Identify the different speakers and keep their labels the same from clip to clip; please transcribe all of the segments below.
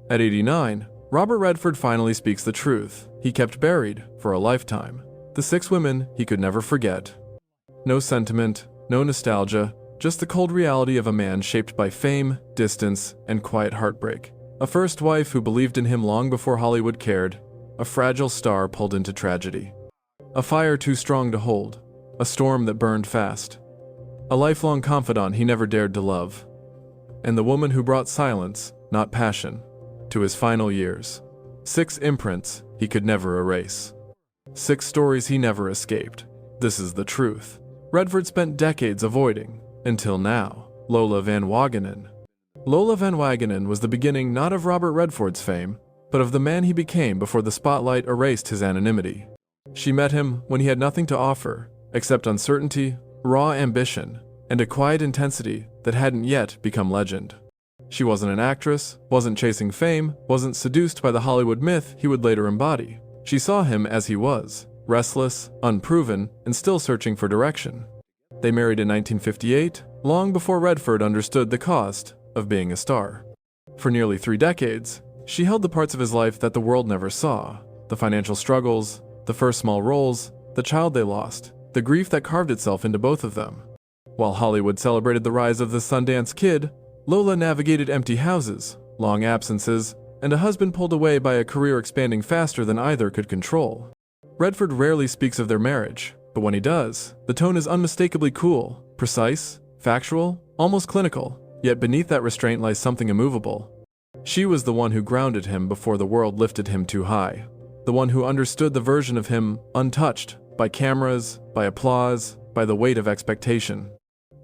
Speaker 1: At 89, Robert Redford finally speaks the truth. He kept buried for a lifetime. The 6 women he could never forget. No sentiment, no nostalgia, just the cold reality of a man shaped by fame, distance, and quiet heartbreak. A first wife who believed in him long before Hollywood cared. A fragile star pulled into tragedy. A fire too strong to hold. A storm that burned fast. A lifelong confidant he never dared to love. And the woman who brought silence, not passion, to his final years. 6 imprints he could never erase. 6 stories he never escaped. This is the truth. Redford spent decades avoiding, until now. Lola Van Wagenen. Lola Van Wagenen was the beginning not of Robert Redford's fame, but of the man he became before the spotlight erased his anonymity. She met him when he had nothing to offer, except uncertainty, raw ambition, and a quiet intensity that hadn't yet become legend. She wasn't an actress, wasn't chasing fame, wasn't seduced by the Hollywood myth he would later embody. She saw him as he was, restless, unproven, and still searching for direction. They married in 1958, long before Redford understood the cost of being a star. For nearly 3 decades, she held the parts of his life that the world never saw. The financial struggles, the first small roles, the child they lost, the grief that carved itself into both of them. While Hollywood celebrated the rise of the Sundance Kid, Lola navigated empty houses, long absences, and a husband pulled away by a career expanding faster than either could control. Redford rarely speaks of their marriage, but when he does, the tone is unmistakably cool, precise, factual, almost clinical, yet beneath that restraint lies something immovable. She was the one who grounded him before the world lifted him too high, the one who understood the version of him untouched by cameras, by applause, by the weight of expectation.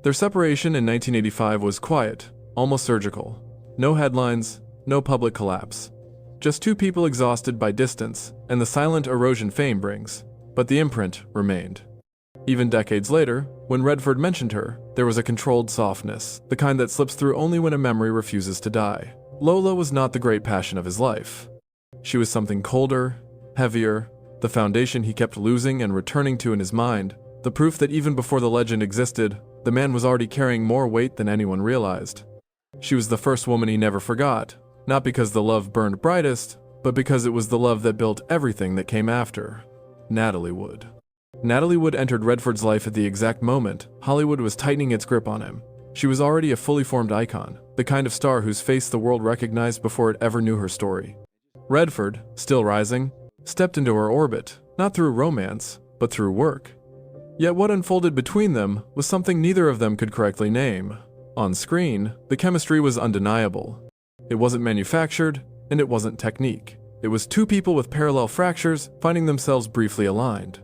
Speaker 1: Their separation in 1985 was quiet, almost surgical. No headlines, no public collapse. Just 2 people exhausted by distance and the silent erosion fame brings, but the imprint remained. Even decades later, when Redford mentioned her, there was a controlled softness, the kind that slips through only when a memory refuses to die. Lola was not the great passion of his life. She was something colder, heavier, the foundation he kept losing and returning to in his mind, the proof that even before the legend existed, the man was already carrying more weight than anyone realized. She was the first woman he never forgot, not because the love burned brightest, but because it was the love that built everything that came after. Natalie Wood. Natalie Wood entered Redford's life at the exact moment Hollywood was tightening its grip on him. She was already a fully formed icon, the kind of star whose face the world recognized before it ever knew her story. Redford, still rising, stepped into her orbit, not through romance, but through work. Yet what unfolded between them was something neither of them could correctly name. On screen, the chemistry was undeniable. It wasn't manufactured, and it wasn't technique. It was 2 people with parallel fractures finding themselves briefly aligned.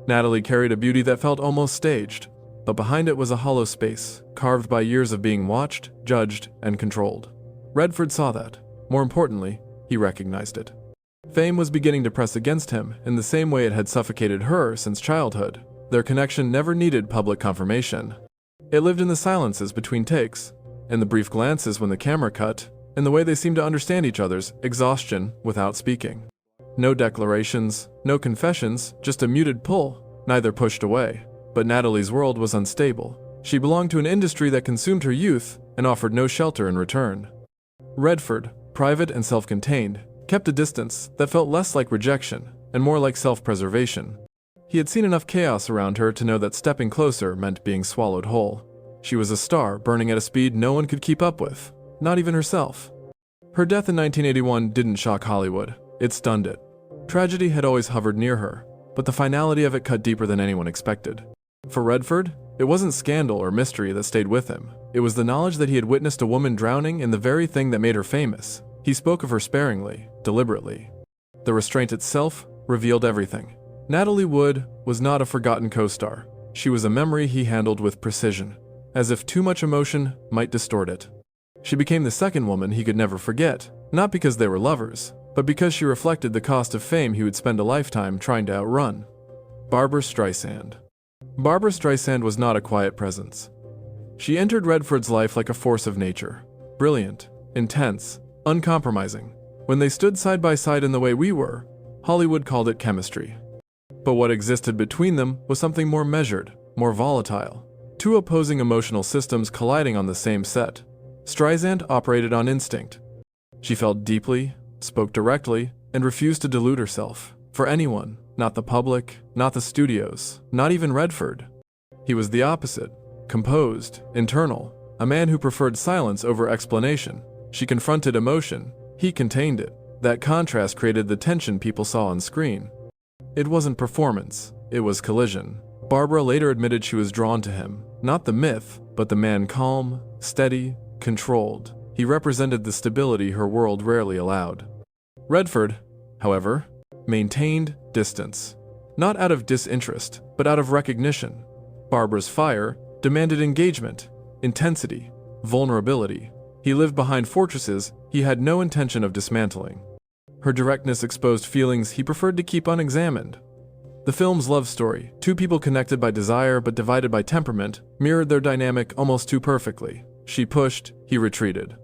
Speaker 1: Natalie carried a beauty that felt almost staged, but behind it was a hollow space, carved by years of being watched, judged, and controlled. Redford saw that. More importantly, he recognized it. Fame was beginning to press against him in the same way it had suffocated her since childhood. Their connection never needed public confirmation. It lived in the silences between takes, in the brief glances when the camera cut, in the way they seemed to understand each other's exhaustion without speaking. No declarations, no confessions, just a muted pull, neither pushed away. But Natalie's world was unstable. She belonged to an industry that consumed her youth and offered no shelter in return. Redford, private and self-contained, kept a distance that felt less like rejection and more like self-preservation. He had seen enough chaos around her to know that stepping closer meant being swallowed whole. She was a star burning at a speed no one could keep up with, not even herself. Her death in 1981 didn't shock Hollywood, it stunned it. Tragedy had always hovered near her, but the finality of it cut deeper than anyone expected. For Redford, it wasn't scandal or mystery that stayed with him. It was the knowledge that he had witnessed a woman drowning in the very thing that made her famous. He spoke of her sparingly, deliberately. The restraint itself revealed everything. Natalie Wood was not a forgotten co-star. She was a memory he handled with precision, as if too much emotion might distort it. She became the second woman he could never forget, not because they were lovers, but because she reflected the cost of fame he would spend a lifetime trying to outrun. Barbra Streisand. Barbra Streisand was not a quiet presence. She entered Redford's life like a force of nature, brilliant, intense, uncompromising. When they stood side by side in the way we were, Hollywood called it chemistry. But what existed between them was something more measured, more volatile. 2 opposing emotional systems colliding on the same set. Streisand operated on instinct. She felt deeply, spoke directly, and refused to delude herself. For anyone, not the public, not the studios, not even Redford. He was the opposite, composed, internal, a man who preferred silence over explanation. She confronted emotion, he contained it. That contrast created the tension people saw on screen. It wasn't performance, it was collision. Barbara later admitted she was drawn to him, not the myth, but the man calm, steady, controlled. He represented the stability her world rarely allowed. Redford, however, maintained distance. Not out of disinterest, but out of recognition. Barbara's fire demanded engagement, intensity, vulnerability. He lived behind fortresses he had no intention of dismantling. Her directness exposed feelings he preferred to keep unexamined. The film's love story, two people connected by desire but divided by temperament, mirrored their dynamic almost too perfectly. She pushed, he retreated.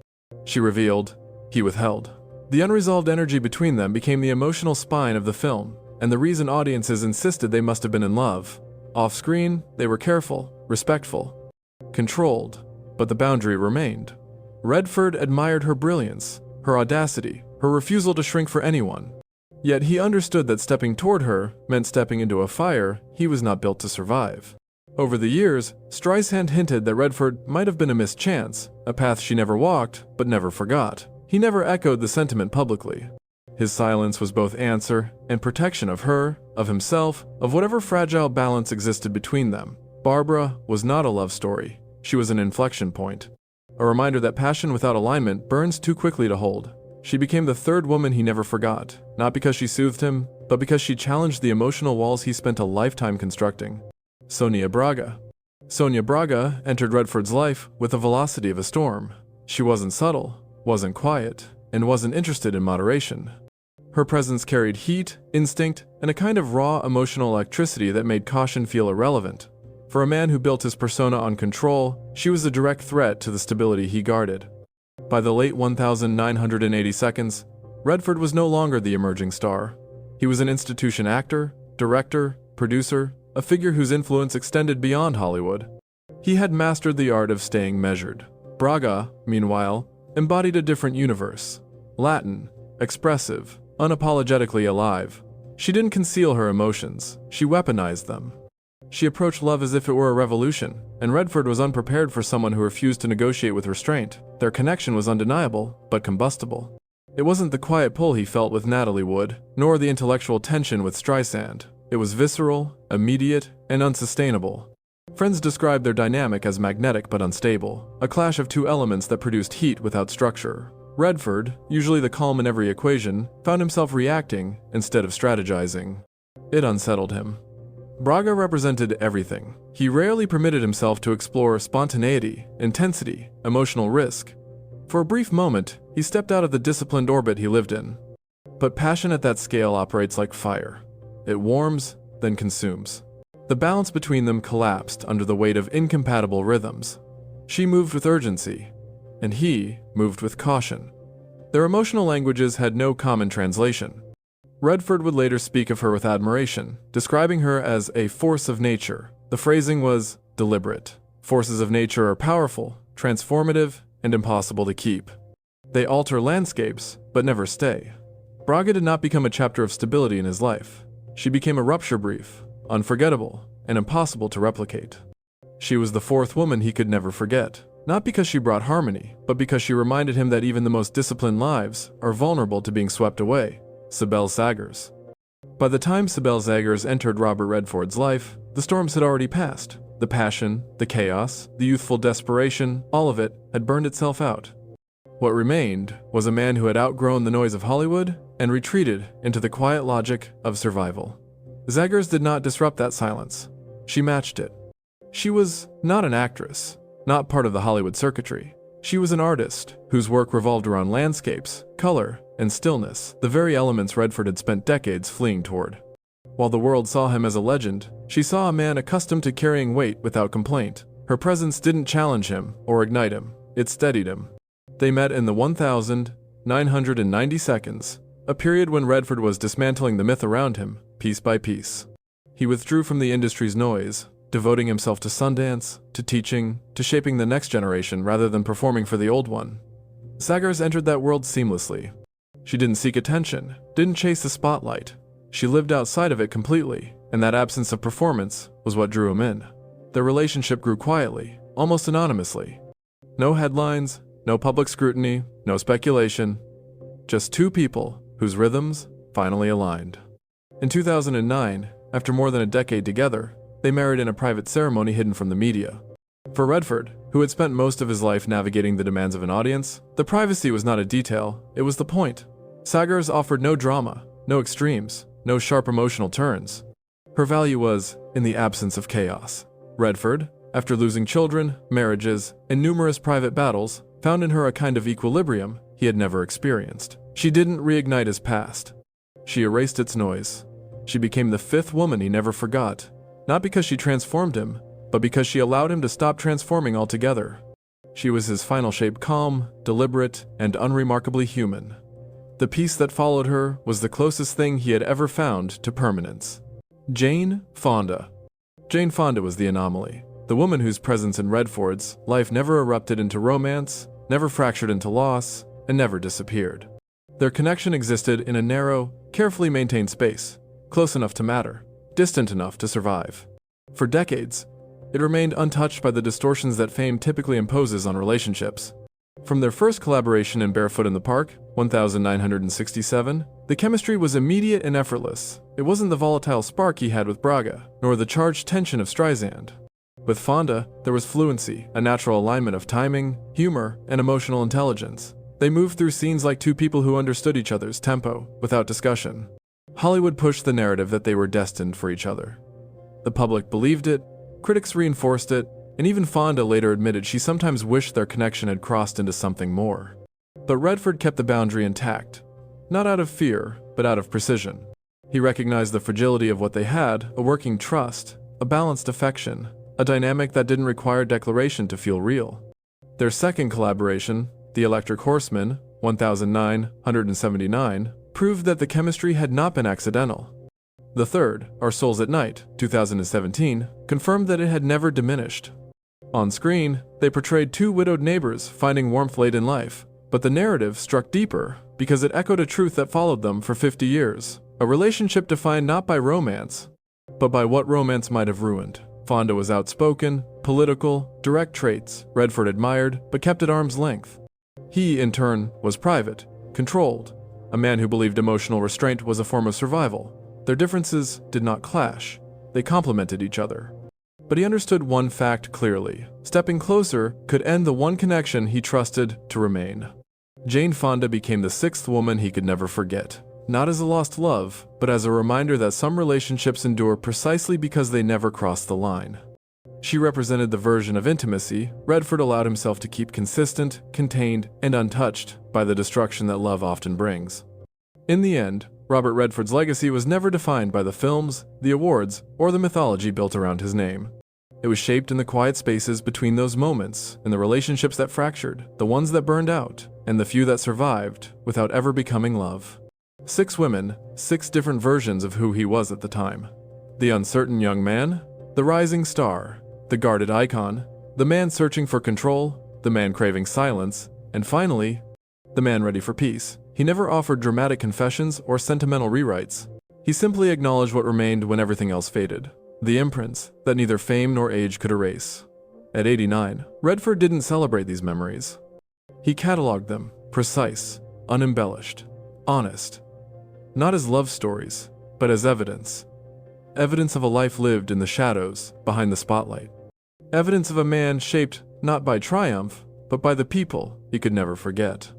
Speaker 1: She revealed, he withheld. The unresolved energy between them became the emotional spine of the film, and the reason audiences insisted they must have been in love. Off-screen, they were careful, respectful, controlled, but the boundary remained. Redford admired her brilliance, her audacity, her refusal to shrink for anyone. Yet he understood that stepping toward her meant stepping into a fire he was not built to survive. Over the years, Streisand hinted that Redford might have been a mischance, a path she never walked, but never forgot. He never echoed the sentiment publicly. His silence was both answer and protection of her, of himself, of whatever fragile balance existed between them. Barbara was not a love story. She was an inflection point. A reminder that passion without alignment burns too quickly to hold. She became the third woman he never forgot, not because she soothed him, but because she challenged the emotional walls he spent a lifetime constructing. Sonia Braga. Sonia Braga entered Redford's life with the velocity of a storm. She wasn't subtle, wasn't quiet, and wasn't interested in moderation. Her presence carried heat, instinct, and a kind of raw emotional electricity that made caution feel irrelevant. For a man who built his persona on control, she was a direct threat to the stability he guarded. By the late 1980 seconds, Redford was no longer the emerging star. He was an institution actor, director, producer, a figure whose influence extended beyond Hollywood. He had mastered the art of staying measured. Braga, meanwhile, embodied a different universe. Latin, expressive, unapologetically alive. She didn't conceal her emotions, she weaponized them. She approached love as if it were a revolution, and Redford was unprepared for someone who refused to negotiate with restraint. Their connection was undeniable, but combustible. It wasn't the quiet pull he felt with Natalie Wood, nor the intellectual tension with Streisand. It was visceral, immediate, and unsustainable. Friends described their dynamic as magnetic but unstable, a clash of two elements that produced heat without structure. Redford, usually the calm in every equation, found himself reacting instead of strategizing. It unsettled him. Braga represented everything. He rarely permitted himself to explore spontaneity, intensity, emotional risk. For a brief moment, he stepped out of the disciplined orbit he lived in. But passion at that scale operates like fire. It warms, then consumes. The balance between them collapsed under the weight of incompatible rhythms. She moved with urgency, and he moved with caution. Their emotional languages had no common translation. Redford would later speak of her with admiration, describing her as a force of nature. The phrasing was deliberate. Forces of nature are powerful, transformative, and impossible to keep. They alter landscapes, but never stay. Braga did not become a chapter of stability in his life. She became a rupture brief, unforgettable, and impossible to replicate. She was the fourth woman he could never forget, not because she brought harmony, but because she reminded him that even the most disciplined lives are vulnerable to being swept away. Sibel Sagers. By the time Sibel Sagers entered Robert Redford's life, the storms had already passed. The passion, the chaos, the youthful desperation, all of it had burned itself out. What remained was a man who had outgrown the noise of Hollywood and retreated into the quiet logic of survival. Sagers did not disrupt that silence. She matched it. She was not an actress, not part of the Hollywood circuitry. She was an artist whose work revolved around landscapes, color, and stillness, the very elements Redford had spent decades fleeing toward. While the world saw him as a legend, she saw a man accustomed to carrying weight without complaint. Her presence didn't challenge him or ignite him, it steadied him. They met in the 1,990 seconds, a period when Redford was dismantling the myth around him, piece by piece. He withdrew from the industry's noise, devoting himself to Sundance, to teaching, to shaping the next generation rather than performing for the old one. Sagars entered that world seamlessly. She didn't seek attention, didn't chase the spotlight. She lived outside of it completely, and that absence of performance was what drew him in. Their relationship grew quietly, almost anonymously. No headlines, no public scrutiny, no speculation. Just two people whose rhythms finally aligned. In 2009, after more than a decade together, they married in a private ceremony hidden from the media. For Redford, who had spent most of his life navigating the demands of an audience, the privacy was not a detail, it was the point. Sagars offered no drama, no extremes, no sharp emotional turns. Her value was in the absence of chaos. Redford, after losing children, marriages, and numerous private battles, found in her a kind of equilibrium he had never experienced. She didn't reignite his past. She erased its noise. She became the fifth woman he never forgot, not because she transformed him, but because she allowed him to stop transforming altogether. She was his final shape, calm, deliberate, and unremarkably human. The peace that followed her was the closest thing he had ever found to permanence. Jane Fonda. Jane Fonda was the anomaly, the woman whose presence in Redford's life never erupted into romance, never fractured into loss, and never disappeared. Their connection existed in a narrow, carefully maintained space, close enough to matter, distant enough to survive. For decades, it remained untouched by the distortions that fame typically imposes on relationships. From their first collaboration in Barefoot in the Park, 1967, the chemistry was immediate and effortless. It wasn't the volatile spark he had with Braga, nor the charged tension of Streisand. With Fonda, there was fluency, a natural alignment of timing, humor, and emotional intelligence. They moved through scenes like two people who understood each other's tempo, without discussion. Hollywood pushed the narrative that they were destined for each other. The public believed it, critics reinforced it, and even Fonda later admitted she sometimes wished their connection had crossed into something more. But Redford kept the boundary intact, not out of fear, but out of precision. He recognized the fragility of what they had, a working trust, a balanced affection, a dynamic that didn't require declaration to feel real. Their second collaboration, The Electric Horseman, 1979, proved that the chemistry had not been accidental. The third, Our Souls at Night, 2017, confirmed that it had never diminished. On screen, they portrayed two widowed neighbors finding warmth late in life, but the narrative struck deeper because it echoed a truth that followed them for 50 years, a relationship defined not by romance, but by what romance might have ruined. Fonda was outspoken, political, direct traits Redford admired but kept at arm's length. He, in turn, was private, controlled, a man who believed emotional restraint was a form of survival. Their differences did not clash, they complemented each other. But he understood one fact clearly: stepping closer could end the one connection he trusted to remain. Jane Fonda became the sixth woman he could never forget, not as a lost love, but as a reminder that some relationships endure precisely because they never cross the line. She represented the version of intimacy Redford allowed himself to keep consistent, contained, and untouched by the destruction that love often brings. In the end, Robert Redford's legacy was never defined by the films, the awards, or the mythology built around his name. It was shaped in the quiet spaces between those moments, in the relationships that fractured, the ones that burned out, and the few that survived without ever becoming love. 6 women, 6 different versions of who he was at the time. The uncertain young man, the rising star, the guarded icon, the man searching for control, the man craving silence, and finally, the man ready for peace. He never offered dramatic confessions or sentimental rewrites. He simply acknowledged what remained when everything else faded. The imprints that neither fame nor age could erase. At 89, Redford didn't celebrate these memories. He cataloged them, precise, unembellished, honest. Not as love stories, but as evidence. Evidence of a life lived in the shadows, behind the spotlight. Evidence of a man shaped not by triumph, but by the people he could never forget.